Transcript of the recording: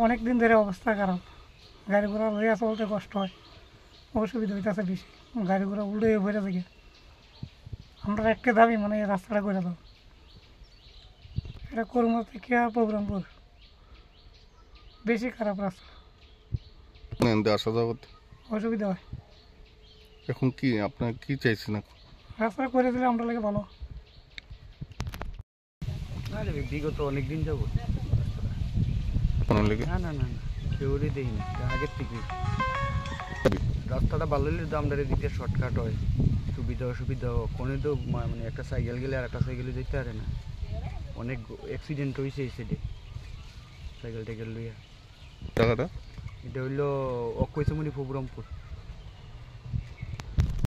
অনেক দিন ধরে অবস্থা খারাপ, গাড়ি ঘোড়া লইয়া চলতে কষ্ট হয়, অসুবিধা হইতেছে বেশি, গাড়ি ঘোড়া উল্টে ভরে থাকে। আমরা একটা দাবি মানে এই রাস্তাটা করে দাও। এটা করমা থেকে প্রোগ্রামপুর বেশি খারাপ রাস্তা, আসা যাওয়া করতে অসুবিধা হয়। এখন কি আপনার কি চাইছেন এখন? রাস্তা করে দিলে আমরা লাগে ভালো। না রে বিগত অনেক দিন যাবো আপনার লেগে না না না না কেউরই দেখি না আগের থেকে রাস্তাটা ভালো হলে তো আমরা দিকে শর্টকাট হয়, সুবিধা অসুবিধা কোনো তো মানে একটা সাইকেল গেলে আর একটা সাইকেলে যেতে পারে না, অনেক অ্যাক্সিডেন্ট হয়েছে এই সাইডে সাইকেল টাইকেল লইয়া। জায়গাটা এটা হইলো অক্ষয়চমনি প্রোগ্রামপুর।